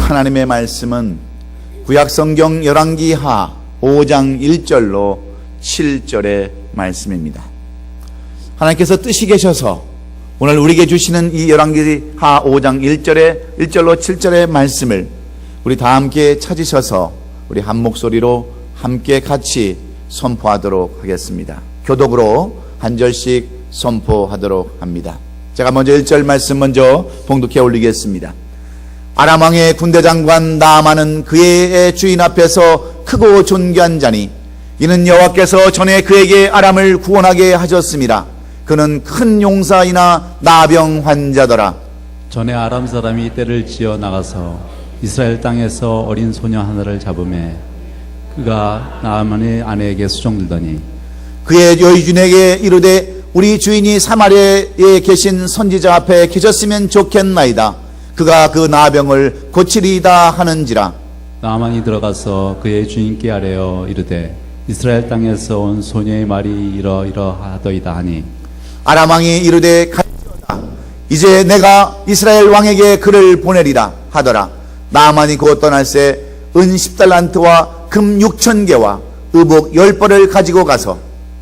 하나님의 말씀은 구약성경 열왕기하 5장 1절로 7절의 말씀입니다. 하나님께서 뜻이 계셔서 오늘 우리에게 주시는 이 열왕기하 5장 1절로 7절의 말씀을 우리 다 함께 찾으셔서 우리 한 목소리로 함께 같이 선포하도록 하겠습니다. 교독으로 한 절씩 선포하도록 합니다. 제가 먼저 1절 말씀 먼저 봉독해 올리겠습니다. 아람 왕의 군대 장관 나아만은 그의 주인 앞에서 크고 존귀한 자니 이는 여호와께서 전에 그에게 아람을 구원하게 하셨습니다. 그는 큰 용사이나 나병 환자더라. 전에 아람 사람이 떼를 지어 나가서 이스라엘 땅에서 어린 소녀 하나를 잡음에 그가 나아만의 아내에게 수종들더니 그의 여인에게 이르되 우리 주인이 사마리아에 계신 선지자 앞에 계셨으면 좋겠나이다. 그가 그 나병을 고치리이다 하는지라. 나아만이 들어가서 그의 주인께 아뢰어 이르되 이스라엘 땅에서 온 소녀의 말이 이러이러하더이다 하니 아람 왕이 이르되 갈지어다. 이제 내가 이스라엘 왕에게 그를 보내리라 하더라. 나아만이 곧 떠날새 은 10달란트와 금 6,000개와 의복 10벌을 가지고 가서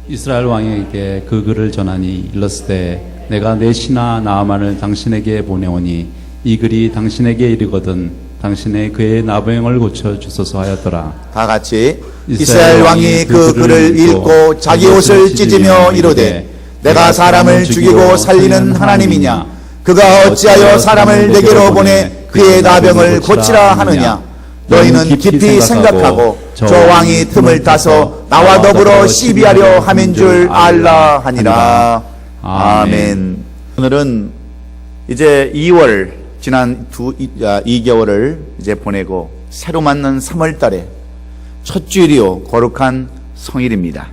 이스라엘 왕에게 그 글을 전하니 일렀으되 내가 내 신하 나아만을 당신에게 보내오니 이 글이 당신에게 이르거든 당신의 그의 나병을 고쳐 주소서 하였더라. 다 같이 이스라엘 왕이 그 글을 읽고 자기 옷을 찢으며 이르되 내가 사람을 죽이고 살리는 하나님이냐? 그가 어찌하여 사람을 내게로 보내 그의 나병을 고치라 하느냐? 너희는 깊이 생각하고 저 왕이 틈을 타서 나와 더불어 시비하려 함인 줄 알라 하니라. 아멘. 오늘은 이제 2월 지난 2개월을 이제 보내고 새로 맞는 3월 달에 첫 주일이요 거룩한 성일입니다.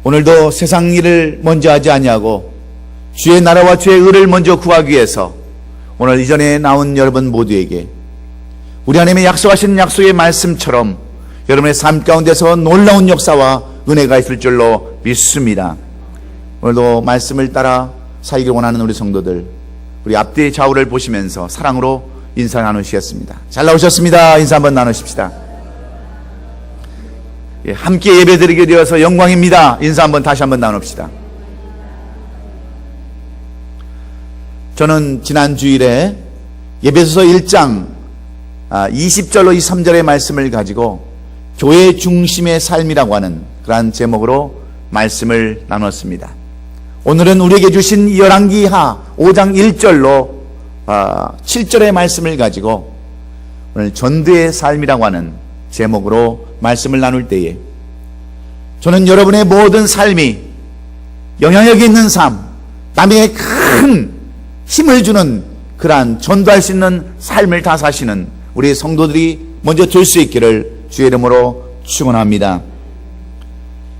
오늘도 세상 일을 먼저 하지 아니하고 주의 나라와 주의 의를 먼저 구하기 위해서 오늘 이전에 나온 여러분 모두에게 우리 하나님의 약속하신 약속의 말씀처럼 여러분의 삶 가운데서 놀라운 역사와 은혜가 있을 줄로 믿습니다. 오늘도 말씀을 따라 살기를 원하는 우리 성도들 우리 앞뒤 좌우를 보시면서 사랑으로 인사 나누시겠습니다. 잘 나오셨습니다. 인사 한번 나누십시다. 예, 함께 예배드리게 되어서 영광입니다. 인사 한번 다시 한번 나눕시다. 저는 지난 주일에 에베소서 1장 20절로 23절의 말씀을 가지고 교회 중심의 삶이라고 하는 그러한 제목으로 말씀을 나눴습니다. 오늘은 우리에게 주신 열왕기하 5장 1절로 7절의 말씀을 가지고 오늘 전도의 삶이라고 하는 제목으로 말씀을 나눌 때에 저는 여러분의 모든 삶이 영향력 있는 삶, 남에게 큰 힘을 주는 그러한 전도할 수 있는 삶을 다 사시는 우리 성도들이 먼저 될 수 있기를 주의 이름으로 축원합니다.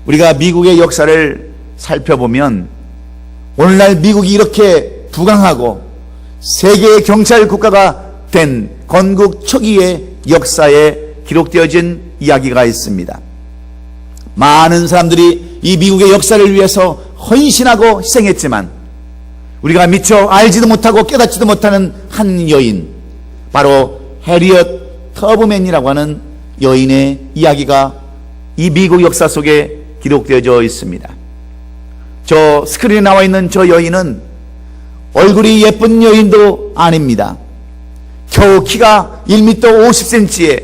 우리가 미국의 역사를 살펴보면 오늘날 미국이 이렇게 부강하고 세계의 경찰 국가가 된 건국 초기의 역사에 기록되어진 이야기가 있습니다. 많은 사람들이 이 미국의 역사를 위해서 헌신하고 희생했지만 우리가 미처 알지도 못하고 깨닫지도 못하는 한 여인, 바로 해리엇 터브맨이라고 하는 여인의 이야기가 이 미국 역사 속에 기록되어져 있습니다. 저 스크린에 나와 있는 저 여인은 얼굴이 예쁜 여인도 아닙니다. 겨우 키가 1m 50cm에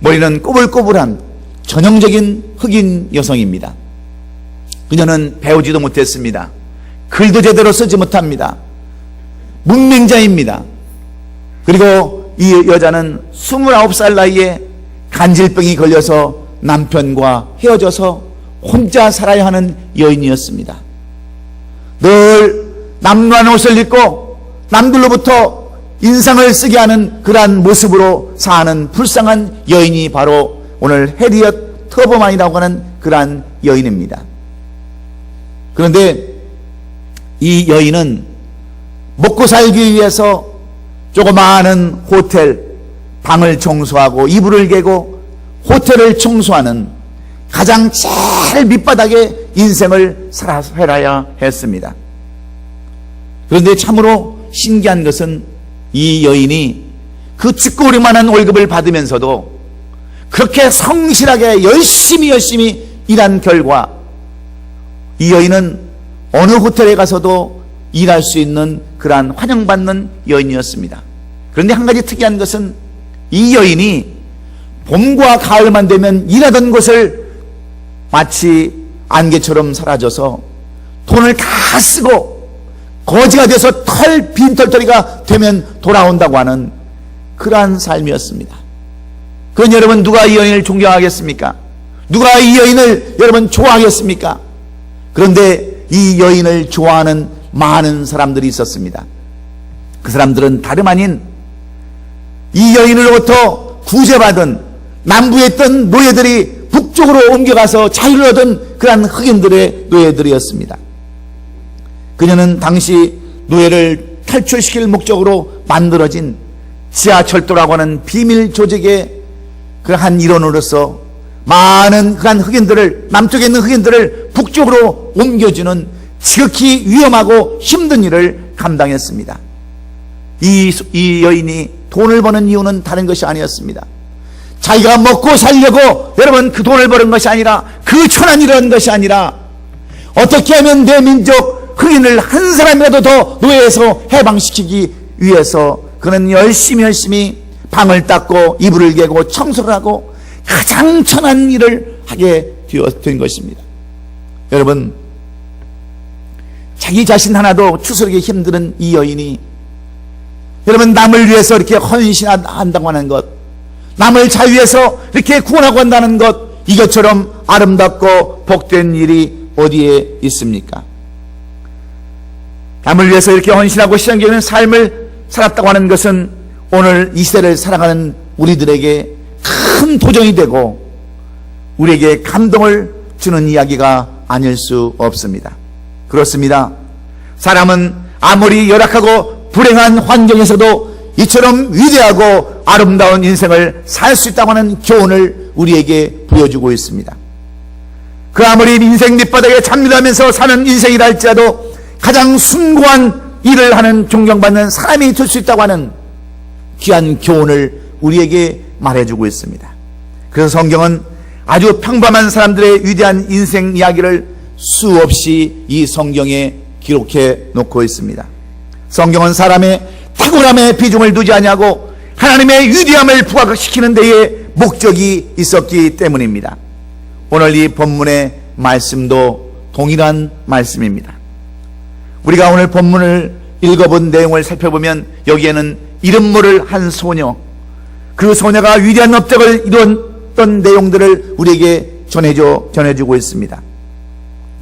머리는 꼬불꼬불한 전형적인 흑인 여성입니다. 그녀는 배우지도 못했습니다. 글도 제대로 쓰지 못합니다. 문맹자입니다. 그리고 이 여자는 29살 나이에 간질병이 걸려서 남편과 헤어져서 혼자 살아야 하는 여인이었습니다. 늘 남루한 옷을 입고 남들로부터 인상을 쓰게 하는 그러한 모습으로 사는 불쌍한 여인이 바로 오늘 해리엇 터버만이라고 하는 그러한 여인입니다. 그런데 이 여인은 먹고 살기 위해서 조그마한 호텔 방을 청소하고 이불을 개고 호텔을 청소하는 가장 제일 밑바닥의 인생을 살아야 했습니다. 그런데 참으로 신기한 것은 이 여인이 그 쥐꼬리만한 월급을 받으면서도 그렇게 성실하게 열심히 일한 결과 이 여인은 어느 호텔에 가서도 일할 수 있는 그러한 환영받는 여인이었습니다. 그런데 한 가지 특이한 것은 이 여인이 봄과 가을만 되면 일하던 곳을 마치 안개처럼 사라져서 돈을 다 쓰고 거지가 돼서 빈털터리가 되면 돌아온다고 하는 그러한 삶이었습니다. 그건 여러분, 누가 이 여인을 존경하겠습니까? 누가 이 여인을 여러분 좋아하겠습니까? 그런데 이 여인을 좋아하는 많은 사람들이 있었습니다. 그 사람들은 다름 아닌 이 여인으로부터 구제받은 남부에 있던 노예들이 북쪽으로 옮겨가서 자유를 얻은 그러한 흑인들의 노예들이었습니다. 그녀는 당시 노예를 탈출시킬 목적으로 만들어진 지하철도라고 하는 비밀 조직의 그러한 일원으로서 많은 그러한 흑인들을, 남쪽에 있는 흑인들을 북쪽으로 옮겨주는 지극히 위험하고 힘든 일을 감당했습니다. 이 여인이 돈을 버는 이유는 다른 것이 아니었습니다. 자기가 먹고 살려고 여러분 그 돈을 버는 것이 아니라, 그 천한 일을 한 것이 아니라, 어떻게 하면 내 민족 흑인을 한 사람이라도 더 노예에서 해방시키기 위해서 그는 열심히 방을 닦고 이불을 개고 청소를 하고 가장 천한 일을 하게 된 것입니다. 여러분, 자기 자신 하나도 추스르기 힘든 이 여인이 여러분 남을 위해서 이렇게 헌신한다고 하는 것, 남을 자유해서 이렇게 구원하고 한다는 것, 이것처럼 아름답고 복된 일이 어디에 있습니까? 남을 위해서 이렇게 헌신하고 신앙적인 삶을 살았다고 하는 것은 오늘 이 시대를 살아가는 우리들에게 큰 도전이 되고 우리에게 감동을 주는 이야기가 아닐 수 없습니다. 그렇습니다. 사람은 아무리 열악하고 불행한 환경에서도 이처럼 위대하고 아름다운 인생을 살 수 있다고 하는 교훈을 우리에게 보여주고 있습니다. 그 아무리 인생 밑바닥에 잠들하면서 사는 인생이라 할지라도 가장 숭고한 일을 하는 존경받는 사람이 될 수 있다고 하는 귀한 교훈을 우리에게 말해주고 있습니다. 그래서 성경은 아주 평범한 사람들의 위대한 인생 이야기를 수없이 이 성경에 기록해 놓고 있습니다. 성경은 사람의 탁월함에 비중을 두지 아니하고 하나님의 위대함을 부각시키는 데에 목적이 있었기 때문입니다. 오늘 이 본문의 말씀도 동일한 말씀입니다. 우리가 오늘 본문을 읽어본 내용을 살펴보면 여기에는 이름 모를 한 소녀, 그 소녀가 위대한 업적을 이루었던 내용들을 우리에게 전해주고 있습니다.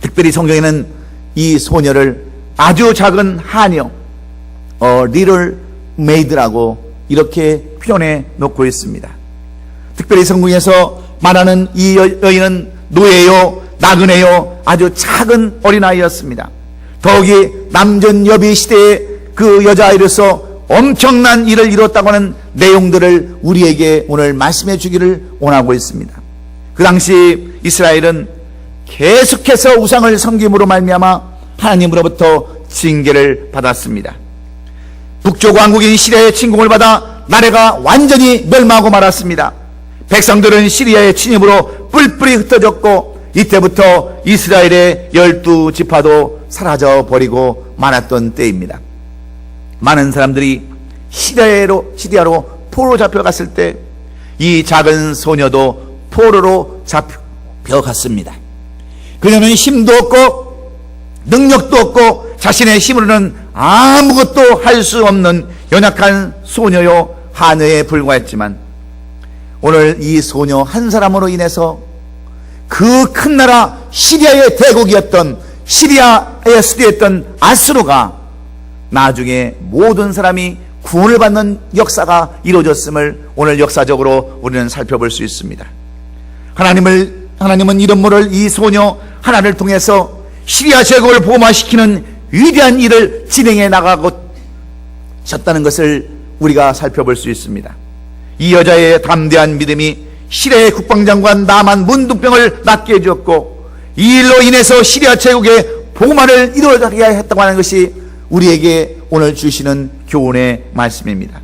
특별히 성경에는 이 소녀를 아주 작은 하녀, little maid라고 이렇게 표현해 놓고 있습니다. 특별히 성경에서 말하는 이 여인은 노예요, 나그네요, 아주 작은 어린아이였습니다. 더욱이 남전여비 시대의 그 여자아이로서 엄청난 일을 이뤘다고 하는 내용들을 우리에게 오늘 말씀해 주기를 원하고 있습니다. 그 당시 이스라엘은 계속해서 우상을 섬김으로 말미암아 하나님으로부터 징계를 받았습니다. 북쪽 왕국인 시리아의 침공을 받아 나라가 완전히 멸망하고 말았습니다. 백성들은 시리아의 침입으로 뿔뿔이 흩어졌고 이때부터 이스라엘의 12지파도 사라져 버리고 말았던 때입니다. 많은 사람들이 시리아로 포로로 잡혀갔을 때 이 작은 소녀도 포로로 잡혀갔습니다. 그녀는 힘도 없고 능력도 없고 자신의 힘으로는 아무것도 할 수 없는 연약한 소녀요 하녀에 불과했지만 오늘 이 소녀 한 사람으로 인해서 그 큰 나라 시리아의 대국이었던 시리아의 수도였던 아수르가 나중에 모든 사람이 구원을 받는 역사가 이루어졌음을 오늘 역사적으로 우리는 살펴볼 수 있습니다. 하나님은 이름 모를 이 소녀 하나를 통해서 시리아 제국을 보호시키는 위대한 일을 진행해 나가고 셨다는 것을 우리가 살펴볼 수 있습니다. 이 여자의 담대한 믿음이 시리아의 국방장관 나만 문둥병을 낫게 해주었고 이 일로 인해서 시리아 제국의 복음화를 이루어지게 했다고 하는 것이 우리에게 오늘 주시는 교훈의 말씀입니다.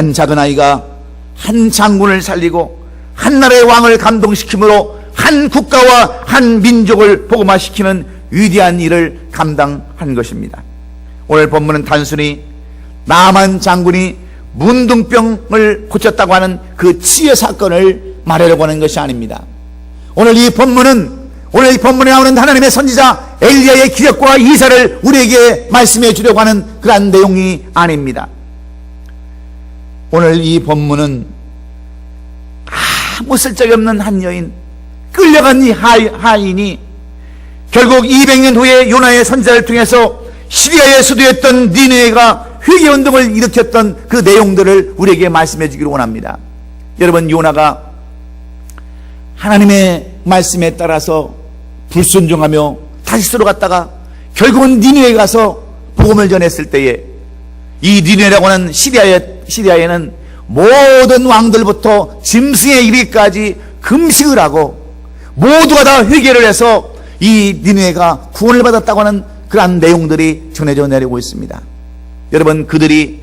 한 작은 아이가 한 장군을 살리고 한 나라의 왕을 감동시킴으로 한 국가와 한 민족을 복음화시키는 위대한 일을 감당한 것입니다. 오늘 본문은 단순히 나만 장군이 문둥병을 고쳤다고 하는 그 치유 사건을 말하려고 하는 것이 아닙니다. 오늘 이 본문에 나오는 하나님의 선지자 엘리야의 기적과 이사를 우리에게 말씀해 주려고 하는 그러한 내용이 아닙니다. 오늘 이 본문은 아무 쓸데기 없는 한 여인, 끌려간 이 하인이 결국 200년 후에 요나의 선지자를 통해서 시리아의 수도였던 니느웨가 회개운동을 일으켰던 그 내용들을 우리에게 말씀해 주기를 원합니다. 여러분, 요나가 하나님의 말씀에 따라서 불순종하며 다시스로 갔다가 결국은 니느웨에 가서 복음을 전했을 때에 이 니느웨라고 하는 시리아에는 모든 왕들부터 짐승에 이르기까지 금식을 하고 모두가 다 회개를 해서 이 니느웨가 구원을 받았다고 하는 그러한 내용들이 전해져 내리고 있습니다. 여러분, 그들이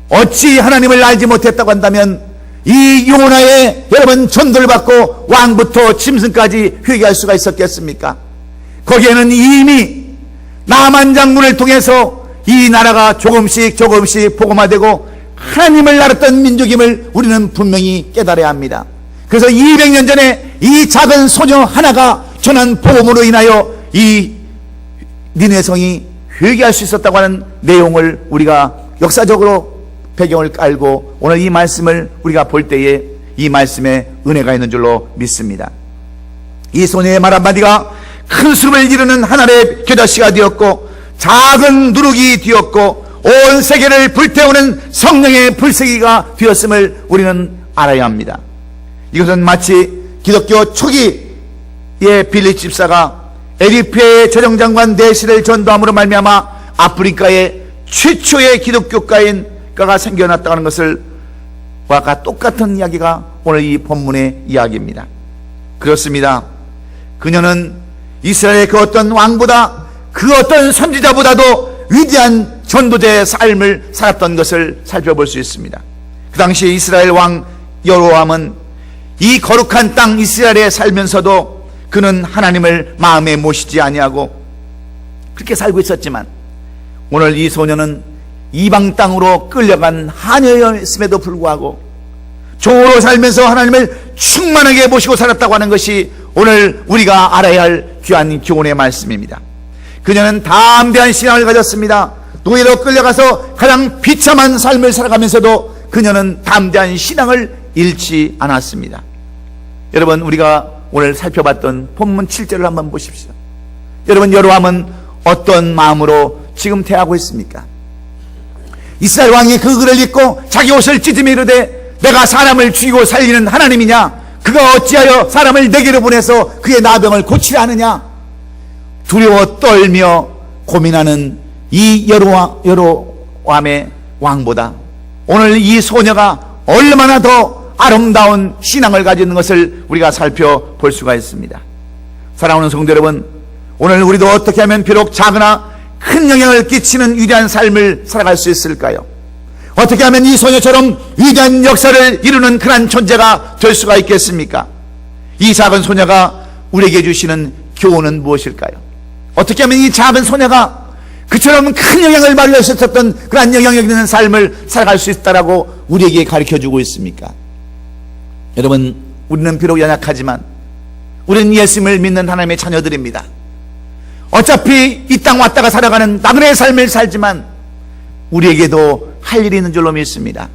어찌 하나님을 알지 못했다고 한다면 이 요나의 여러분 전도를 받고 왕부터 짐승까지 회개할 수가 있었겠습니까? 거기에는 이미 나만 장군을 통해서 이 나라가 조금씩 복음화되고 하나님을 알았던 민족임을 우리는 분명히 깨달아야 합니다. 그래서 200년 전에 이 작은 소녀 하나가 전한 복음으로 인하여 이 니느웨 성이 회개할 수 있었다고 하는 내용을 우리가 역사적으로 배경을 깔고 오늘 이 말씀을 우리가 볼 때에 이 말씀에 은혜가 있는 줄로 믿습니다. 이 소녀의 말 한마디가 큰 숲을 이루는 하늘의 겨자씨가 되었고 작은 누룩이 되었고 온 세계를 불태우는 성령의 불세기가 되었음을 우리는 알아야 합니다. 이것은 마치 기독교 초기의 빌립 집사가 에리페의 재정장관 내시를 전도함으로 말미암아 아프리카의 최초의 기독교가가 생겨났다는 것을 와 똑같은 이야기가 오늘 이 본문의 이야기입니다. 그렇습니다. 그녀는 이스라엘의 그 어떤 왕보다 그 어떤 선지자보다도 위대한 전도자의 삶을 살았던 것을 살펴볼 수 있습니다. 그 당시 이스라엘 왕 여로암은 이 거룩한 땅 이스라엘에 살면서도 그는 하나님을 마음에 모시지 아니하고 그렇게 살고 있었지만 오늘 이 소녀는 이방 땅으로 끌려간 하녀였음에도 불구하고 종으로 살면서 하나님을 충만하게 모시고 살았다고 하는 것이 오늘 우리가 알아야 할 귀한 교훈의 말씀입니다. 그녀는 담대한 신앙을 가졌습니다. 노예로 끌려가서 가장 비참한 삶을 살아가면서도 그녀는 담대한 신앙을 잃지 않았습니다. 여러분, 우리가 오늘 살펴봤던 본문 7절을 한번 보십시오. 여러분, 여로암은 어떤 마음으로 지금 대하고 있습니까? 이스라엘 왕이 그 글을 읽고 자기 옷을 찢으며 이르되 내가 사람을 죽이고 살리는 하나님이냐? 그가 어찌하여 사람을 내게로 보내서 그의 나병을 고치려 하느냐? 두려워 떨며 고민하는 이 여로암의 왕보다 오늘 이 소녀가 얼마나 더 아름다운 신앙을 가지는 것을 우리가 살펴볼 수가 있습니다. 사랑하는 성도 여러분, 오늘 우리도 어떻게 하면 비록 작으나 큰 영향을 끼치는 위대한 삶을 살아갈 수 있을까요? 어떻게 하면 이 소녀처럼 위대한 역사를 이루는 그런 존재가 될 수가 있겠습니까? 이 작은 소녀가 우리에게 주시는 교훈은 무엇일까요? 어떻게 하면 이 작은 소녀가 그처럼 큰 영향을 발휘할 수 있었던 그런 영향력 있는 삶을 살아갈 수 있다라고 우리에게 가르쳐주고 있습니까? 여러분, 우리는 비록 연약하지만 우리는 예수님을 믿는 하나님의 자녀들입니다. 어차피 이 땅 왔다가 살아가는 나그네의 삶을 살지만 우리에게도 할 일이 있는 줄로 믿습니다.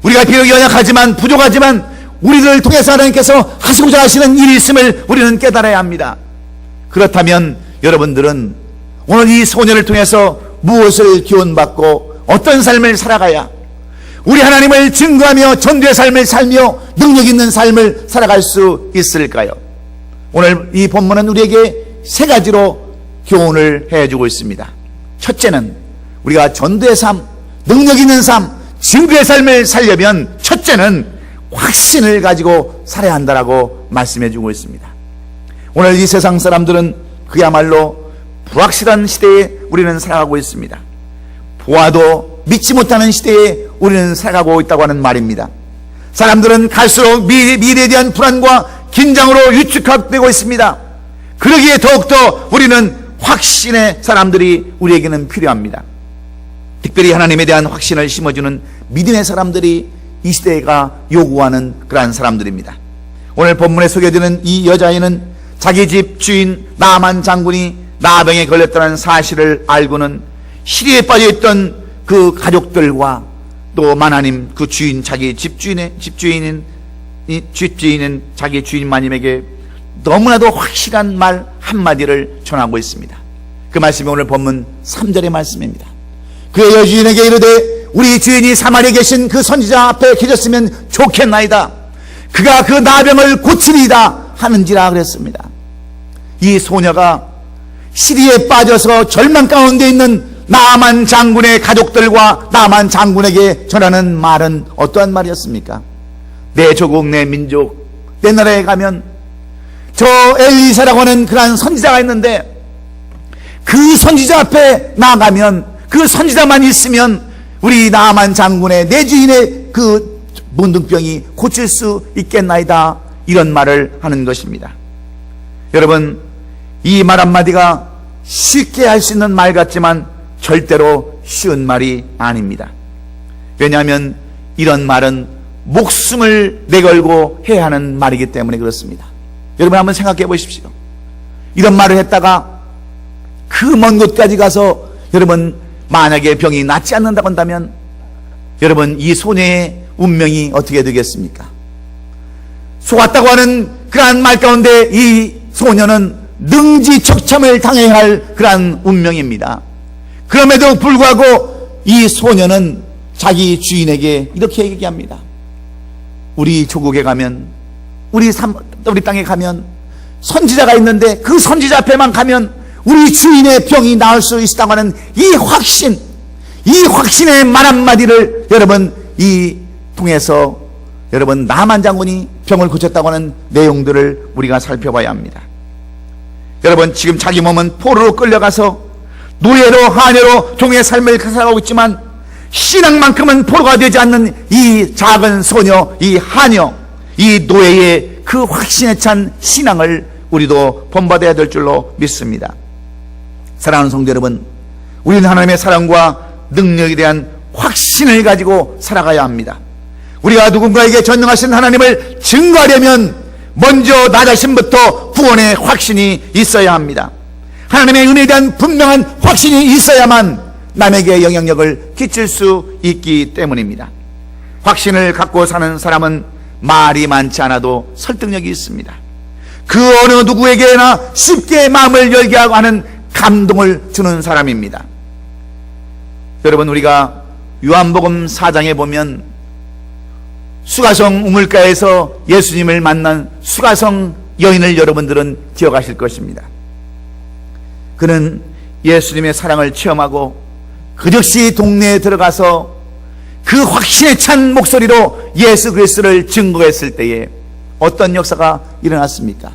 우리가 비록 연약하지만 부족하지만 우리를 통해서 하나님께서 하시고자 하시는 일이 있음을 우리는 깨달아야 합니다. 그렇다면 여러분들은 오늘 이 소녀를 통해서 무엇을 교훈받고 어떤 삶을 살아가야 우리 하나님을 증거하며 전도의 삶을 살며 능력 있는 삶을 살아갈 수 있을까요? 오늘 이 본문은 우리에게 세 가지로 교훈을 해주고 있습니다. 첫째는 우리가 전도의 삶, 능력 있는 삶, 증거의 삶을 살려면 첫째는 확신을 가지고 살아야 한다라고 말씀해주고 있습니다. 오늘 이 세상 사람들은 그야말로 불확실한 시대에 우리는 살아가고 있습니다. 보아도 믿지 못하는 시대에 우리는 살아가고 있다고 하는 말입니다. 사람들은 갈수록 미래에 대한 불안과 긴장으로 위축되고 있습니다. 그러기에 더욱더 우리는 확신의 사람들이 우리에게는 필요합니다. 특별히 하나님에 대한 확신을 심어주는 믿음의 사람들이 이 시대가 요구하는 그러한 사람들입니다. 오늘 본문에 소개되는 이 여자아이는 자기 집 주인 나만 장군이 나병에 걸렸다는 사실을 알고는 시리에 빠져있던 그 가족들과 또 마나님 그 주인, 자기 집주인인 자기 주인 마님에게 너무나도 확실한 말 한마디를 전하고 있습니다. 그 말씀이 오늘 본문 3절의 말씀입니다. 그의 여주인에게 이르되 우리 주인이 사마리에 계신 그 선지자 앞에 계셨으면 좋겠나이다. 그가 그 나병을 고치리이다 하는지라 그랬습니다. 이 소녀가 시리에 빠져서 절망 가운데 있는 나만 장군의 가족들과 나만 장군에게 전하는 말은 어떠한 말이었습니까? 내 조국, 내 민족, 내 나라에 가면 저 엘리사라고 하는 그러한 선지자가 있는데 그 선지자 앞에 나가면 그 선지자만 있으면 우리 나만 장군의 내 주인의 그 문둥병이 고칠 수 있겠나이다, 이런 말을 하는 것입니다. 여러분, 이 말 한마디가 쉽게 할 수 있는 말 같지만 절대로 쉬운 말이 아닙니다. 왜냐하면 이런 말은 목숨을 내걸고 해야 하는 말이기 때문에 그렇습니다. 여러분 한번 생각해 보십시오. 이런 말을 했다가 그 먼 곳까지 가서 여러분 만약에 병이 낫지 않는다고 한다면 여러분 이 소녀의 운명이 어떻게 되겠습니까? 속았다고 하는 그러한 말 가운데 이 소녀는 능지처참을 당해야 할 그러한 운명입니다. 그럼에도 불구하고 이 소녀는 자기 주인에게 이렇게 얘기합니다. 우리 조국에 가면 우리 땅에 가면 선지자가 있는데 그 선지자 앞에만 가면 우리 주인의 병이 나을 수 있다고 하는 이 확신의 말 한마디를 여러분 이 통해서 여러분 나만 장군이 병을 고쳤다고 하는 내용들을 우리가 살펴봐야 합니다. 여러분 지금 자기 몸은 포로로 끌려가서 노예로 하녀로 종의 삶을 살아가고 있지만 신앙만큼은 포로가 되지 않는 이 작은 소녀, 이 하녀, 이 노예의 그 확신에 찬 신앙을 우리도 본받아야 될 줄로 믿습니다. 사랑하는 성도 여러분, 우리는 하나님의 사랑과 능력에 대한 확신을 가지고 살아가야 합니다. 우리가 누군가에게 전능하신 하나님을 증거하려면 먼저 나 자신부터 구원의 확신이 있어야 합니다. 하나님의 은혜에 대한 분명한 확신이 있어야만 남에게 영향력을 끼칠 수 있기 때문입니다. 확신을 갖고 사는 사람은 말이 많지 않아도 설득력이 있습니다. 그 어느 누구에게나 쉽게 마음을 열게 하는 감동을 주는 사람입니다. 여러분 우리가 요한복음 4장에 보면 수가성 우물가에서 예수님을 만난 수가성 여인을 여러분들은 기억하실 것입니다. 그는 예수님의 사랑을 체험하고 그 즉시 동네에 들어가서 그 확신에 찬 목소리로 예수 그리스도를 증거했을 때에 어떤 역사가 일어났습니까?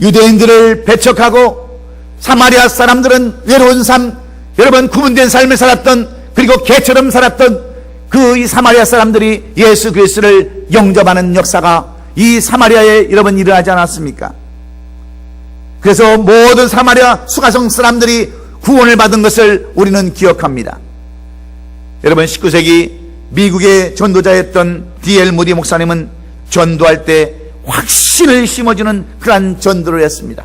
유대인들을 배척하고 사마리아 사람들은 외로운 삶, 여러분 구분된 삶을 살았던, 그리고 개처럼 살았던 그 이 사마리아 사람들이 예수 그리스도를 영접하는 역사가 이 사마리아에 여러분 일어나지 않았습니까? 그래서 모든 사마리아 수가성 사람들이 구원을 받은 것을 우리는 기억합니다. 여러분 19세기 미국의 전도자였던 D.L. 무디 목사님은 전도할 때 확신을 심어주는 그러한 전도를 했습니다.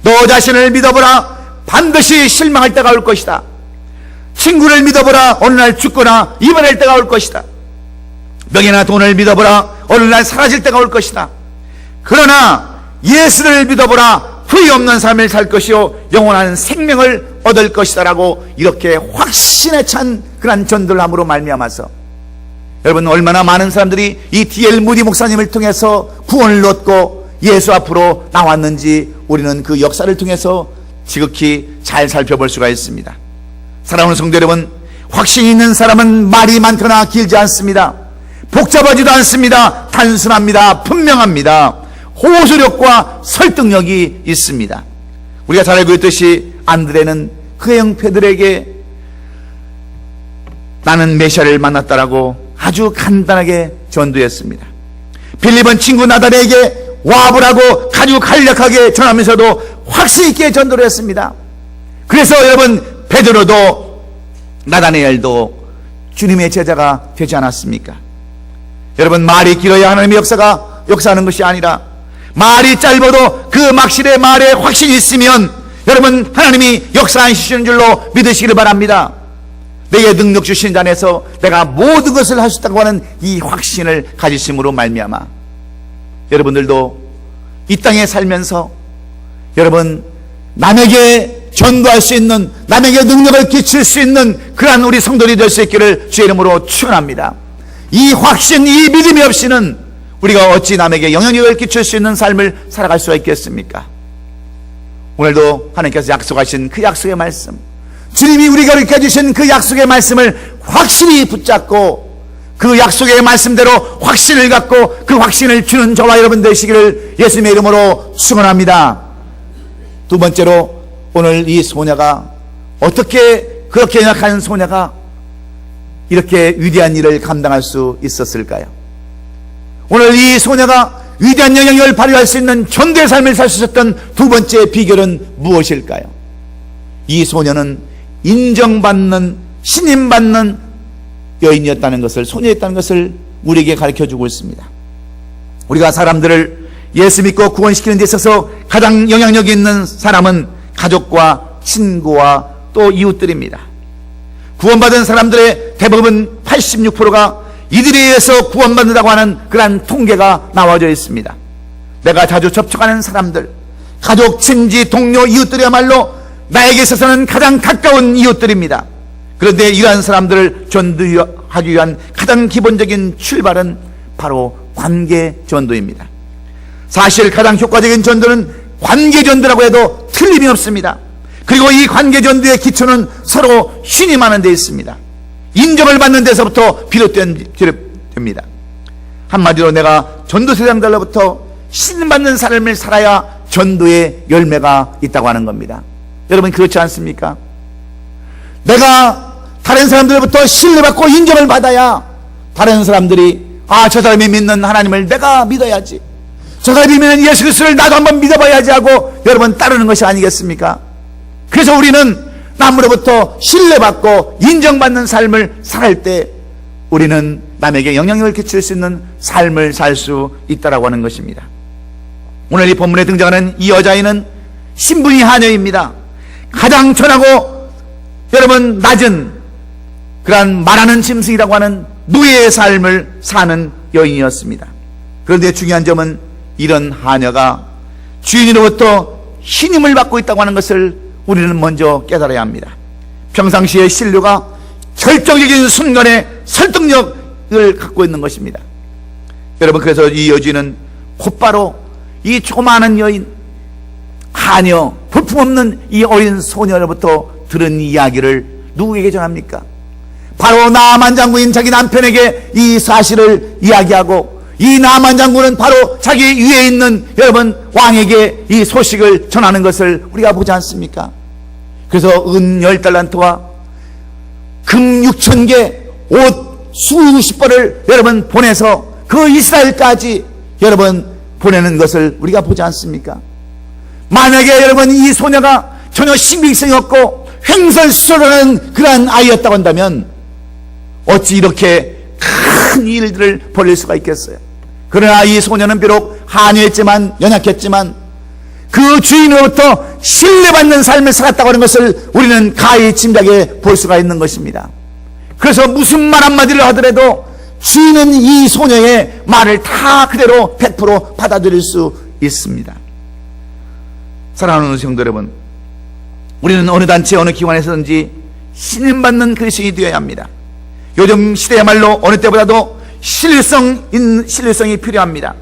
너 자신을 믿어보라. 반드시 실망할 때가 올 것이다. 친구를 믿어보라. 어느 날 죽거나 이별할 때가 올 것이다. 명예나 돈을 믿어보라. 어느 날 사라질 때가 올 것이다. 그러나 예수를 믿어보라. 후회 없는 삶을 살 것이요 영원한 생명을 얻을 것이다 라고 이렇게 확신에 찬 그런 전도를 함으로 말미암아서 여러분 얼마나 많은 사람들이 이 D.L. 무디 목사님을 통해서 구원을 얻고 예수 앞으로 나왔는지 우리는 그 역사를 통해서 지극히 잘 살펴볼 수가 있습니다. 사랑하는 성도 여러분, 확신이 있는 사람은 말이 많거나 길지 않습니다. 복잡하지도 않습니다. 단순합니다. 분명합니다. 호소력과 설득력이 있습니다. 우리가 잘 알고 있듯이 안드레는 그 형패들에게 나는 메시아를 만났다라고 아주 간단하게 전도했습니다. 빌립은 친구 나단에게 와보라고 아주 간략하게 전하면서도 확신 있게 전도를 했습니다. 그래서 여러분, 베드로도 나다나엘도 주님의 제자가 되지 않았습니까? 여러분, 말이 길어야 하나님의 역사가 역사하는 것이 아니라 말이 짧아도 그 막실의 말에 확신이 있으면 여러분, 하나님이 역사하시는 줄로 믿으시기를 바랍니다. 내게 능력 주신 자 안에서 내가 모든 것을 할 수 있다고 하는 이 확신을 가지심으로 말미암아 여러분들도 이 땅에 살면서 여러분, 남에게 전도할 수 있는, 남에게 능력을 끼칠 수 있는 그러한 우리 성도들이 될 수 있기를 주의 이름으로 축원합니다. 이 확신, 이 믿음이 없이는 우리가 어찌 남에게 영향력을 끼칠 수 있는 삶을 살아갈 수가 있겠습니까? 오늘도 하나님께서 약속하신 그 약속의 말씀, 주님이 우리가 이렇게 해주신 그 약속의 말씀을 확실히 붙잡고 그 약속의 말씀대로 확신을 갖고 그 확신을 주는 저와 여러분 되시기를 예수님의 이름으로 축원합니다. 두 번째로, 오늘 이 소녀가 어떻게, 그렇게 연약한 소녀가 이렇게 위대한 일을 감당할 수 있었을까요? 오늘 이 소녀가 위대한 영향력을 발휘할 수 있는 전도의 삶을 살 수 있었던 두 번째 비결은 무엇일까요? 이 소녀는 인정받는, 신임받는 여인이었다는 것을, 소녀였다는 것을 우리에게 가르쳐주고 있습니다. 우리가 사람들을 예수 믿고 구원시키는 데 있어서 가장 영향력이 있는 사람은 가족과 친구와 또 이웃들입니다. 구원받은 사람들의 대부분 86%가 이들에 의해서 구원받는다고 하는 그러한 통계가 나와져 있습니다. 내가 자주 접촉하는 사람들, 가족, 친지, 동료, 이웃들이야말로 나에게 있어서는 가장 가까운 이웃들입니다. 그런데 이러한 사람들을 전도하기 위한 가장 기본적인 출발은 바로 관계 전도입니다. 사실 가장 효과적인 전도는 관계 전도라고 해도 틀림이 없습니다. 그리고 이 관계 전도의 기초는 서로 신임하는 데 있습니다. 인정을 받는 데서부터 비롯됩니다. 한마디로 내가 전도 세상들로부터 신받는 삶을 살아야 전도의 열매가 있다고 하는 겁니다. 여러분, 그렇지 않습니까? 내가 다른 사람들로부터 신뢰받고 인정을 받아야 다른 사람들이 저 사람이 믿는 하나님을 내가 믿어야지, 저 사람이 믿는 예수 그리스도를 나도 한번 믿어봐야지 하고 여러분 따르는 것이 아니겠습니까? 그래서 우리는 남으로부터 신뢰받고 인정받는 삶을 살 때 우리는 남에게 영향력을 끼칠 수 있는 삶을 살 수 있다라고 하는 것입니다. 오늘 이 본문에 등장하는 이 여자아이는 신분이 하녀입니다. 가장 천하고 여러분 낮은 그러한 말하는 짐승이라고 하는 노예의 삶을 사는 여인이었습니다. 그런데 중요한 점은 이런 하녀가 주인으로부터 신임을 받고 있다고 하는 것을 우리는 먼저 깨달아야 합니다. 평상시의 신뢰가 결정적인 순간에 설득력을 갖고 있는 것입니다. 여러분, 그래서 이 여주인은 곧바로 이 조그마한 여인, 하녀, 볼품없는 이 어린 소녀로부터 들은 이야기를 누구에게 전합니까? 바로 나아만 장군인 자기 남편에게 이 사실을 이야기하고, 이 나아만 장군은 바로 자기 위에 있는 여러분 왕에게 이 소식을 전하는 것을 우리가 보지 않습니까? 그래서 은 10달란트와 금 6,000개, 옷 수십 벌을 여러분 보내서 그 이스라엘까지 여러분 보내는 것을 우리가 보지 않습니까? 만약에 여러분 이 소녀가 전혀 신빙성이 없고 횡설수설하는 그러한 아이였다고 한다면 어찌 이렇게 큰 일들을 벌일 수가 있겠어요? 그러나 이 소녀는 비록 하녀했지만, 연약했지만 그 주인으로부터 신뢰받는 삶을 살았다고 하는 것을 우리는 가히 짐작해 볼 수가 있는 것입니다. 그래서 무슨 말 한마디를 하더라도 주인은 이 소녀의 말을 다 그대로 100% 받아들일 수 있습니다. 사랑하는 성도 여러분, 우리는 어느 단체 어느 기관에서든지 신임받는 그리스도인이 되어야 합니다. 요즘 시대야말로 어느 때보다도 신뢰성이 필요합니다.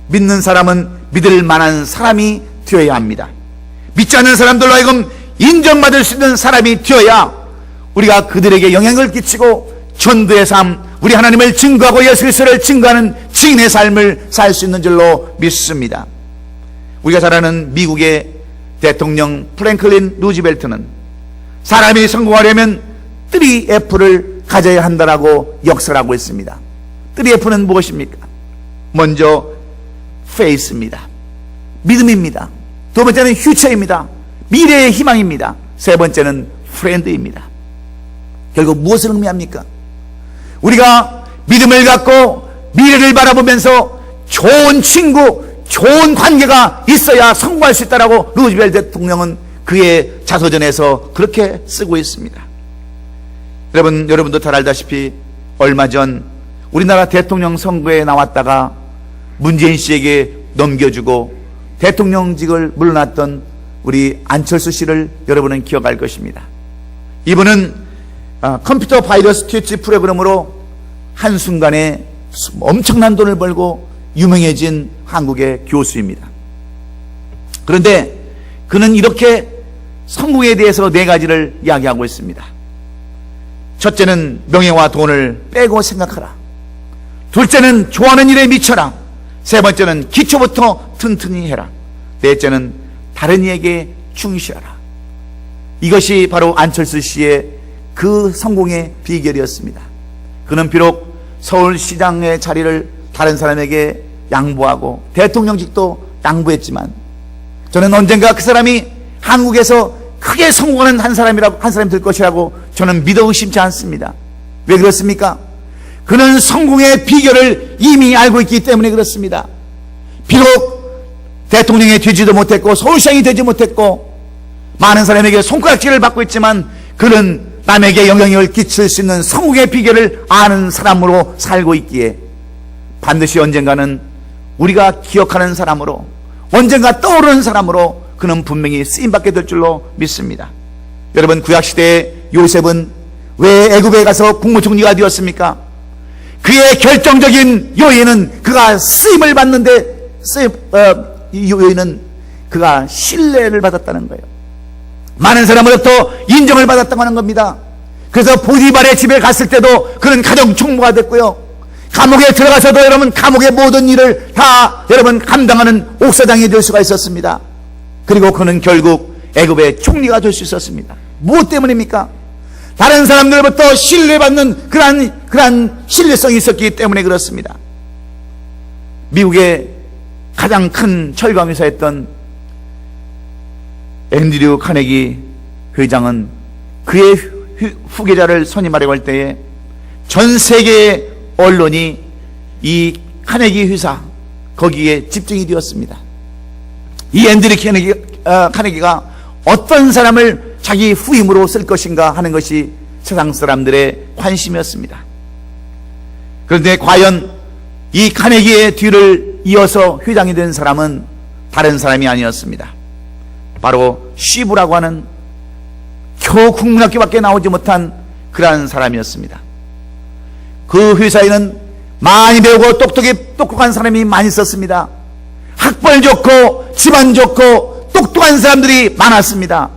믿는 사람은 믿을 만한 사람이 되어야 합니다. 믿지 않는 사람들로 하여금 인정받을 수 있는 사람이 되어야 우리가 그들에게 영향을 끼치고 전도의 삶, 우리 하나님을 증거하고 예수 그리스도를 증거하는 증인의 삶을 살 수 있는 줄로 믿습니다. 우리가 잘 아는 미국의 대통령 프랭클린 루즈벨트는 사람이 성공하려면 3F를 가져야 한다라고 역설하고 있습니다. 3F는 무엇입니까? 먼저 faith입니다. 믿음입니다. 두 번째는 future입니다. 미래의 희망입니다. 세 번째는 friend입니다. 결국 무엇을 의미합니까? 우리가 믿음을 갖고 미래를 바라보면서 좋은 친구, 좋은 관계가 있어야 성공할 수 있다라고 루즈벨트 대통령은 그의 자서전에서 그렇게 쓰고 있습니다. 여러분도 잘 알다시피 얼마 전 우리나라 대통령 선거에 나왔다가 문재인 씨에게 넘겨주고 대통령직을 물러났던 우리 안철수 씨를 여러분은 기억할 것입니다. 이분은 컴퓨터 바이러스 퇴치 프로그램으로 한순간에 엄청난 돈을 벌고 유명해진 한국의 교수입니다. 그런데 그는 이렇게 성공에 대해서 4가지를 이야기하고 있습니다. 첫째는 명예와 돈을 빼고 생각하라. 둘째는 좋아하는 일에 미쳐라. 세 번째는 기초부터 튼튼히 해라. 넷째는 다른 이에게 충실하라. 이것이 바로 안철수 씨의 그 성공의 비결이었습니다. 그는 비록 서울시장의 자리를 다른 사람에게 양보하고 대통령직도 양보했지만 저는 언젠가 그 사람이 한국에서 크게 성공하는 한 사람이 될 것이라고 저는 믿어 의심치 않습니다. 왜 그렇습니까? 그는 성공의 비결을 이미 알고 있기 때문에 그렇습니다. 비록 대통령이 되지도 못했고 서울시장이 되지 못했고 많은 사람에게 손가락질을 받고 있지만 그는 남에게 영향력을 끼칠 수 있는 성공의 비결을 아는 사람으로 살고 있기에 반드시 언젠가는 우리가 기억하는 사람으로, 언젠가 떠오르는 사람으로 그는 분명히 쓰임받게 될 줄로 믿습니다. 여러분, 구약시대의 요셉은 왜 애굽에 가서 국무총리가 되었습니까? 그의 결정적인 요인은 그가 쓰임을 받는데 요인은 그가 신뢰를 받았다는 거예요. 많은 사람으로부터 인정을 받았다고 하는 겁니다. 그래서 보디발의 집에 갔을 때도 그는 가정총무가 됐고요, 감옥에 들어가서도 여러분 감옥의 모든 일을 다 여러분 감당하는 옥사장이 될 수가 있었습니다. 그리고 그는 결국 애굽의 총리가 될 수 있었습니다. 무엇 때문입니까? 다른 사람들로부터 신뢰받는 그러한 신뢰성이 있었기 때문에 그렇습니다. 미국의 가장 큰 철강회사였던 앤드류 카네기 회장은 그의 후계자를 선임하려고 할 때에 전 세계의 언론이 이 카네기 회사 거기에 집중이 되었습니다. 이 앤드류 카네기가 어떤 사람을 자기 후임으로 쓸 것인가 하는 것이 세상 사람들의 관심이었습니다. 그런데 과연 이 카네기의 뒤를 이어서 회장이 된 사람은 다른 사람이 아니었습니다. 바로 시브라고 하는 겨우 국문학교밖에 나오지 못한 그러한 사람이었습니다. 그 회사에는 많이 배우고 똑똑한 사람이 많이 있었습니다. 학벌 좋고 집안 좋고 똑똑한 사람들이 많았습니다.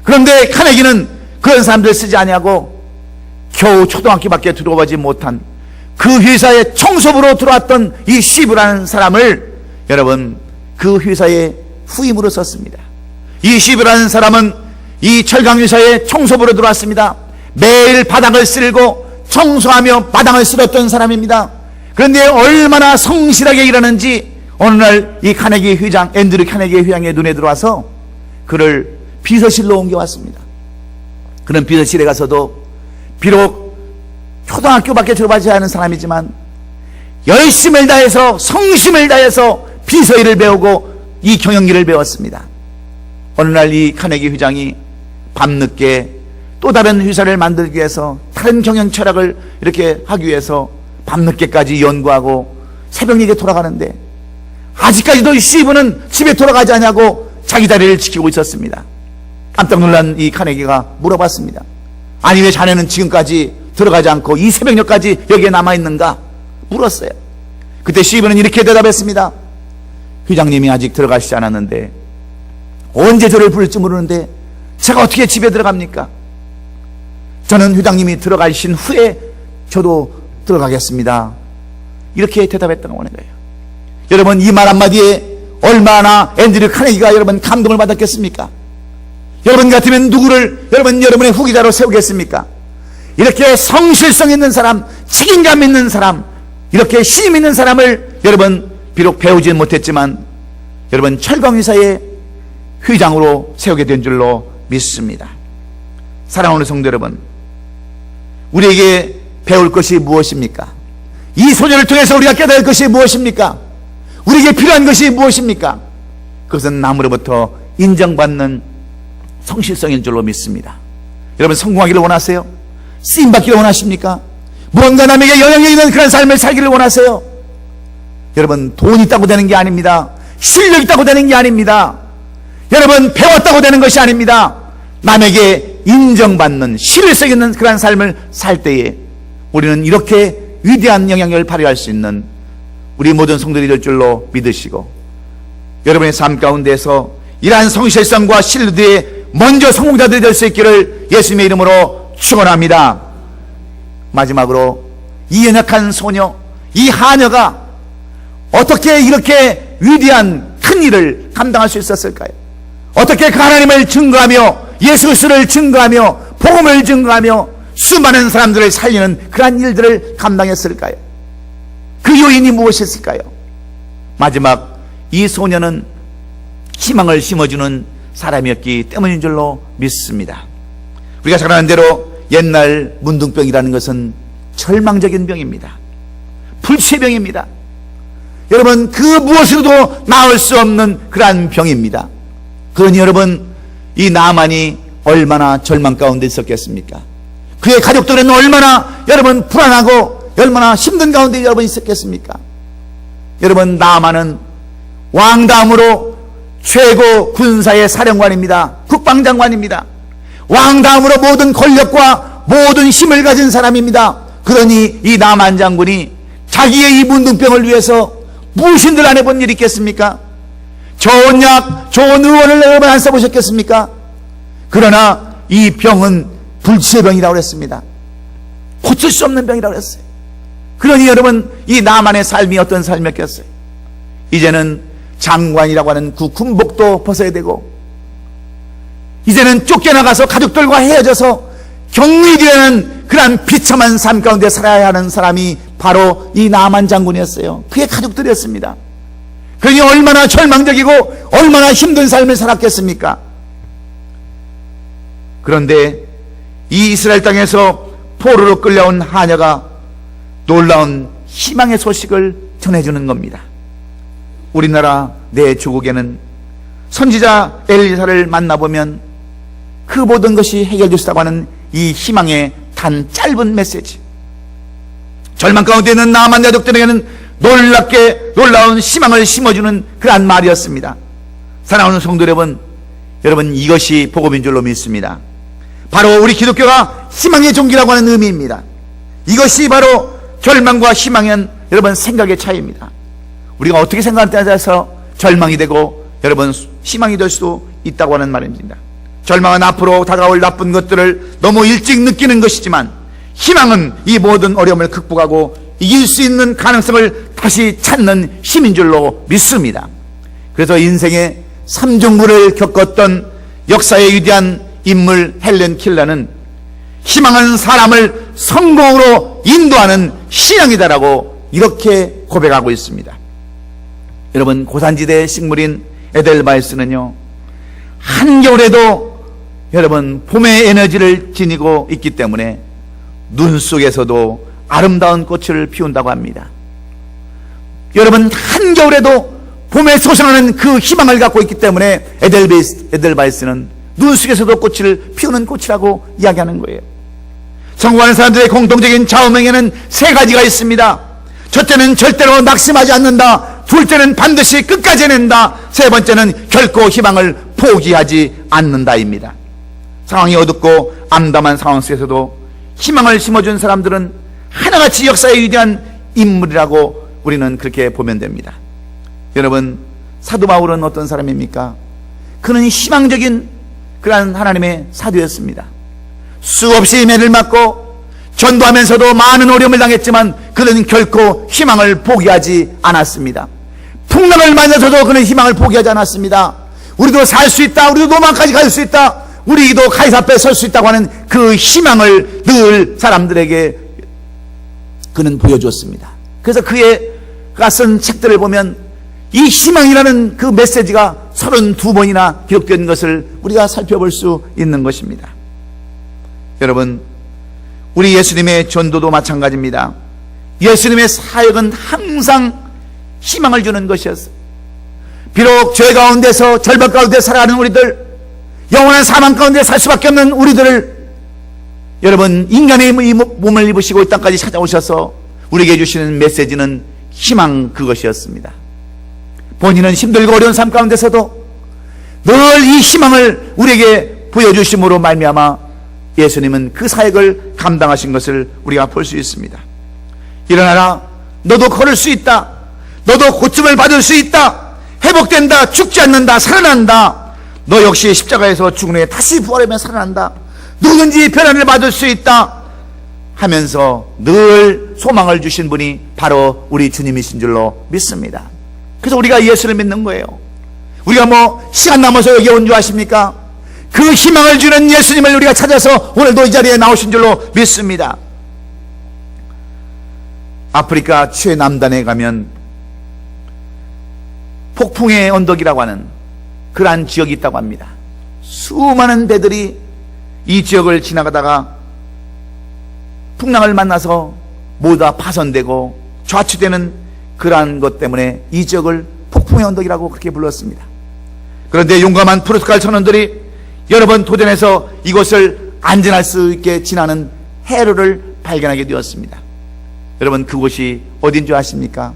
그런데 카네기는 그런 사람들 쓰지 아니하고 겨우 초등학교밖에 들어오지 못한 그 회사의 청소부로 들어왔던 이 시브라는 사람을 여러분 그 회사의 후임으로 썼습니다. 이 시브라는 사람은 이 철강회사의 청소부로 들어왔습니다. 매일 바닥을 쓸고 청소하며 바닥을 쓸었던 사람입니다. 그런데 얼마나 성실하게 일하는지 어느 날 이 카네기 회장, 앤드류 카네기 회장의 눈에 들어와서 그를 비서실로 옮겨왔습니다. 그는 비서실에 가서도 비록 초등학교밖에 들어가지 않은 사람이지만 열심을 다해서 성심을 다해서 비서일을 배우고 이 경영기를 배웠습니다. 어느 날 이 카네기 회장이 밤늦게 또 다른 회사를 만들기 위해서 다른 경영 철학을 이렇게 하기 위해서 밤늦게까지 연구하고 새벽녘에 돌아가는데 아직까지도 시브는 집에 돌아가지 않냐고 자기 자리를 지키고 있었습니다. 깜짝 놀란 이 카네기가 물어봤습니다. 아니 왜 자네는 지금까지 들어가지 않고 이 새벽녘까지 여기에 남아있는가 물었어요. 그때 시브는 이렇게 대답했습니다. 회장님이 아직 들어가시지 않았는데 언제 저를 부를지 모르는데 제가 어떻게 집에 들어갑니까? 저는 회장님이 들어가신 후에 저도 들어가겠습니다. 이렇게 대답했다고 하는 거예요. 여러분 이 말 한마디에 얼마나 앤드류 카네기가 여러분 감동을 받았겠습니까? 여러분 같으면 누구를 여러분의 후계자로 세우겠습니까? 이렇게 성실성 있는 사람, 책임감 있는 사람, 이렇게 신임 있는 사람을 여러분 비록 배우지 못했지만 여러분 철강회사의 회장으로 세우게 된 줄로 믿습니다. 사랑하는 성도 여러분, 우리에게 배울 것이 무엇입니까? 이 소녀를 통해서 우리가 깨달을 것이 무엇입니까? 우리에게 필요한 것이 무엇입니까? 그것은 남으로부터 인정받는 성실성인 줄로 믿습니다. 여러분 성공하기를 원하세요? 쓰임받기를 원하십니까? 무언가 남에게 영향력 있는 그런 삶을 살기를 원하세요? 여러분 돈이 있다고 되는 게 아닙니다. 실력이 있다고 되는 게 아닙니다. 여러분 배웠다고 되는 것이 아닙니다. 남에게 인정받는 신뢰성 있는 그런 삶을 살 때에 우리는 이렇게 위대한 영향력을 발휘할 수 있는 우리 모든 성도들이 될 줄로 믿으시고 여러분의 삶 가운데서 이러한 성실성과 신뢰도에 먼저 성공자들이 될 수 있기를 예수님의 이름으로 축원합니다. 마지막으로 이 연약한 소녀, 이 하녀가 어떻게 이렇게 위대한 큰 일을 감당할 수 있었을까요? 어떻게 그 하나님을 증거하며 예수 그리스도를 증거하며 복음을 증거하며 수많은 사람들을 살리는 그러한 일들을 감당했을까요? 그 요인이 무엇이었을까요? 마지막 이 소녀는 희망을 심어주는 사람이었기 때문인 줄로 믿습니다. 우리가 잘 아는 대로 옛날 문둥병이라는 것은 절망적인 병입니다. 불치의 병입니다. 여러분 그 무엇으로도 나을 수 없는 그러한 병입니다. 그러니 여러분 이 나만이 얼마나 절망 가운데 있었겠습니까? 그의 가족들은 얼마나 여러분 불안하고 얼마나 힘든 가운데 여러분 있었겠습니까? 여러분 나만은 왕 다음으로 최고 군사의 사령관입니다. 국방장관입니다. 왕 다음으로 모든 권력과 모든 힘을 가진 사람입니다. 그러니 이 나만 장군이 자기의 이 문둥병을 위해서 무엇인들 안 해본 일이 있겠습니까? 좋은 약, 좋은 의원을 여러분 안 써보셨겠습니까? 그러나 이 병은 불치의 병이라고 했습니다. 고칠 수 없는 병이라고 했어요. 그러니 여러분 이 나만의 삶이 어떤 삶이었겠어요? 이제는 장관이라고 하는 그 군복도 벗어야 되고 이제는 쫓겨나가서 가족들과 헤어져서 격리되는 그러한 비참한 삶 가운데 살아야 하는 사람이 바로 이 나만 장군이었어요. 그의 가족들이었습니다. 그러니 얼마나 절망적이고 얼마나 힘든 삶을 살았겠습니까? 그런데 이 이스라엘 땅에서 포로로 끌려온 하녀가 놀라운 희망의 소식을 전해주는 겁니다. 우리나라 내 조국에는 선지자 엘리사를 만나보면 그 모든 것이 해결될 수 있다고 하는 이 희망의 단 짧은 메시지, 절망 가운데 있는 나만 가족들에게는 놀라운 희망을 심어주는 그러한 말이었습니다. 사랑하는 성도 여러분 이것이 복음인 줄로 믿습니다. 바로 우리 기독교가 희망의 종기라고 하는 의미입니다. 이것이 바로 절망과 희망은 여러분 생각의 차이입니다. 우리가 어떻게 생각하느냐에 따라서 절망이 되고 여러분 희망이 될 수도 있다고 하는 말입니다. 절망은 앞으로 다가올 나쁜 것들을 너무 일찍 느끼는 것이지만 희망은 이 모든 어려움을 극복하고 이길 수 있는 가능성을 다시 찾는 힘인 줄로 믿습니다. 그래서 인생의 삼중물을 겪었던 역사의 위대한 인물 헬렌 킬러는 희망은 사람을 성공으로 인도하는 신앙이다라고 이렇게 고백하고 있습니다. 여러분 고산지대 식물인 에델바이스는요 한겨울에도 여러분 봄의 에너지를 지니고 있기 때문에 눈 속에서도 아름다운 꽃을 피운다고 합니다. 여러분 한겨울에도 봄에 솟아나는 그 희망을 갖고 있기 때문에 에델바이스는 눈 속에서도 꽃을 피우는 꽃이라고 이야기하는 거예요. 성공하는 사람들의 공통적인 좌우명에는 세 가지가 있습니다. 첫째는 절대로 낙심하지 않는다. 둘째는 반드시 끝까지 해낸다. 세 번째는 결코 희망을 포기하지 않는다입니다. 상황이 어둡고 암담한 상황 속에서도 희망을 심어준 사람들은 하나같이 역사의 위대한 인물이라고 우리는 그렇게 보면 됩니다. 여러분 사도 바울은 어떤 사람입니까? 그는 희망적인 그러한 하나님의 사도였습니다. 수없이 매를 맞고 전도하면서도 많은 어려움을 당했지만 그는 결코 희망을 포기하지 않았습니다. 풍랑을 맞아서도 그는 희망을 포기하지 않았습니다. 우리도 살 수 있다, 우리도 로마까지 갈 수 있다, 우리도 가이사 앞에 설 수 있다고 하는 그 희망을 늘 사람들에게 그는 보여주었습니다. 그래서 그가 쓴 책들을 보면 이 희망이라는 그 메시지가 32번이나 기록된 것을 우리가 살펴볼 수 있는 것입니다. 여러분, 우리 예수님의 전도도 마찬가지입니다. 예수님의 사역은 항상 희망을 주는 것이었어요. 비록 죄 가운데서 절박 가운데 살아가는 우리들, 영원한 사망 가운데 살 수밖에 없는 우리들을 여러분, 인간의 몸을 입으시고 이 땅까지 찾아오셔서 우리에게 주시는 메시지는 희망 그것이었습니다. 본인은 힘들고 어려운 삶 가운데서도 늘 이 희망을 우리에게 보여주심으로 말미암아 예수님은 그 사역을 감당하신 것을 우리가 볼 수 있습니다. 일어나라, 너도 걸을 수 있다, 너도 고침을 받을 수 있다, 회복된다, 죽지 않는다, 살아난다, 너 역시 십자가에서 죽은 후에 다시 부활하면 살아난다, 누구든지 변화를 받을 수 있다 하면서 늘 소망을 주신 분이 바로 우리 주님이신 줄로 믿습니다. 그래서 우리가 예수를 믿는 거예요. 우리가 뭐 시간 남아서 여기 온 줄 아십니까? 그 희망을 주는 예수님을 우리가 찾아서 오늘도 이 자리에 나오신 줄로 믿습니다. 아프리카 최남단에 가면 폭풍의 언덕이라고 하는 그러한 지역이 있다고 합니다. 수많은 배들이 이 지역을 지나가다가 풍랑을 만나서 모두 다 파손되고 좌초되는 그러한 것 때문에 이 지역을 폭풍의 언덕이라고 그렇게 불렀습니다. 그런데 용감한 프로토콜 선원들이 여러 번 도전해서 이곳을 안전할 수 있게 지나는 해로를 발견하게 되었습니다. 여러분, 그곳이 어딘 줄 아십니까?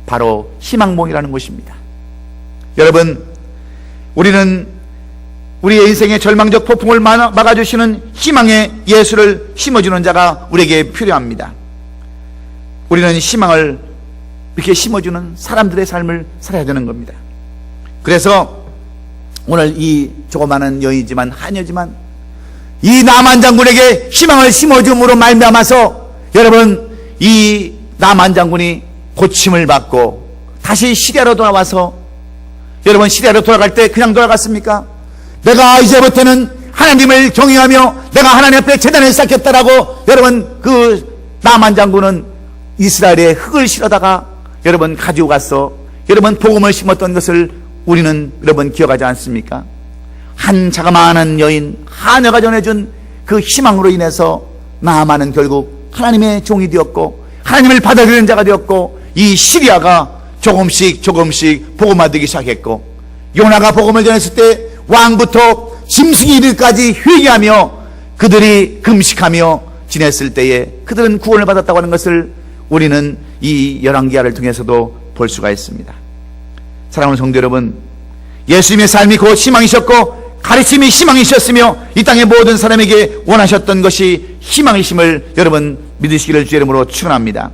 바로 희망봉이라는 곳입니다. 여러분, 우리는 우리의 인생의 절망적 폭풍을 막아주시는 희망의 예수를 심어주는 자가 우리에게 필요합니다. 우리는 희망을 이렇게 심어주는 사람들의 삶을 살아야 되는 겁니다. 그래서 오늘 이 조그마한 여인이지만 하녀지만 이 나만 장군에게 희망을 심어줌으로 말미암아서 여러분, 이 나만 장군이 고침을 받고 다시 시리아로 돌아와서, 여러분, 시리아로 돌아갈 때 그냥 돌아갔습니까? 내가 이제부터는 하나님을 경외하며 내가 하나님 앞에 제단을 쌓겠다라고 여러분, 그 나만 장군은 이스라엘에 흙을 실어다가 여러분 가지고 가서 여러분 복음을 심었던 것을 우리는 여러분 기억하지 않습니까? 한 자그마한 여인 하녀가 전해준 그 희망으로 인해서 나아만은 결국 하나님의 종이 되었고 하나님을 받아들이는 자가 되었고 이 시리아가 조금씩 복음화되기 시작했고, 요나가 복음을 전했을 때 왕부터 짐승이 이르기까지 회개하며 그들이 금식하며 지냈을 때에 그들은 구원을 받았다고 하는 것을 우리는 이 열왕기하를 통해서도 볼 수가 있습니다. 사랑하는 성도 여러분, 예수님의 삶이 곧 희망이셨고 가르침이 희망이셨으며 이 땅의 모든 사람에게 원하셨던 것이 희망이심을 여러분 믿으시기를 주의 이름으로 축원합니다.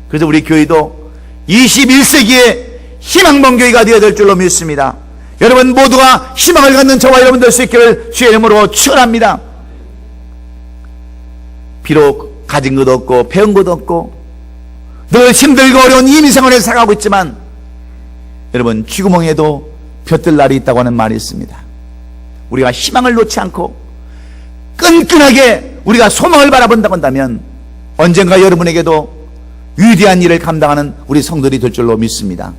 그래서 우리 교회도 21세기의 희망봉 교회가 되어야 될 줄로 믿습니다. 여러분 모두가 희망을 갖는 저와 여러분 될 수 있기를 주의 이름으로 축원합니다. 비록 가진 것도 없고 배운 것도 없고 늘 힘들고 어려운 이민 생활을 살아가고 있지만 여러분, 쥐구멍에도 볕들 날이 있다고 하는 말이 있습니다. 우리가 희망을 놓지 않고 끈끈하게 우리가 소망을 바라본다고 한다면 언젠가 여러분에게도 위대한 일을 감당하는 우리 성도들이 될 줄로 믿습니다.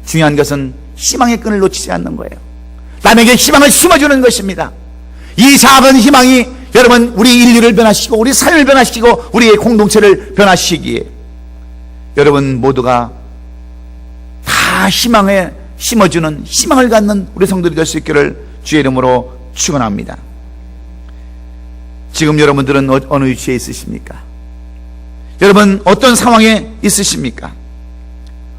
중요한 것은 희망의 끈을 놓치지 않는 거예요. 남에게 희망을 심어주는 것입니다. 이 작은 희망이 여러분 우리 인류를 변화시키고 우리 삶을 변화시키고 우리의 공동체를 변화시키기에 여러분 모두가 다 희망에 심어주는 희망을 갖는 우리 성도들이 될 수 있기를 주의 이름으로 축원합니다. 지금 여러분들은 어느 위치에 있으십니까? 여러분 어떤 상황에 있으십니까?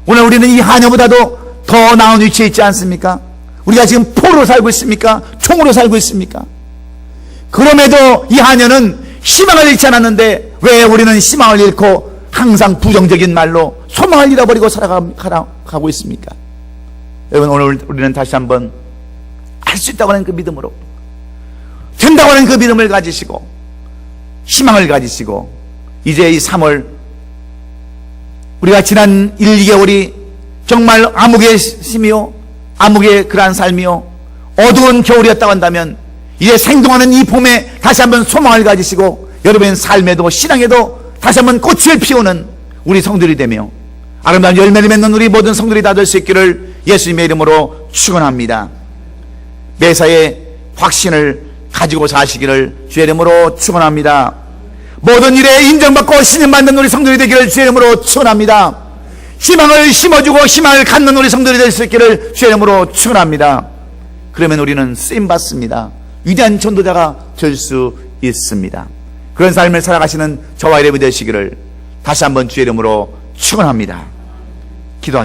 오늘 우리는 이 하녀보다도 더 나은 위치에 있지 않습니까? 우리가 지금 포로 살고 있습니까? 총으로 살고 있습니까? 그럼에도 이 하녀는 희망을 잃지 않았는데 왜 우리는 희망을 잃고 항상 부정적인 말로 소망을 잃어버리고 살아가고 있습니까? 여러분 오늘 우리는 다시 한번 할 수 있다고 하는 그 믿음으로, 된다고 하는 그 믿음을 가지시고 희망을 가지시고 이제 이 3월 우리가 지난 1, 2개월이 정말 암흑의 심이요 암흑의 그러한 삶이요 어두운 겨울이었다고 한다면 이제 생동하는 이 봄에 다시 한번 소망을 가지시고 여러분의 삶에도 신앙에도 다시 한번 꽃을 피우는 우리 성들이 되며 아름다운 열매를 맺는 우리 모든 성들이 다 될 수 있기를 예수님의 이름으로 축원합니다. 매사에 확신을 가지고 사시기를 주의 이름으로 축원합니다. 모든 일에 인정받고 신임받는 우리 성들이 되기를 주의 이름으로 축원합니다. 희망을 심어주고 희망을 갖는 우리 성들이 될 수 있기를 주의 이름으로 축원합니다. 그러면 우리는 쓰임받습니다. 위대한 전도자가 될 수 있습니다. 그런 삶을 살아가시는 저와 여러분이 되시기를 다시 한번 주의 이름으로 축원합니다. 기도하겠습니다.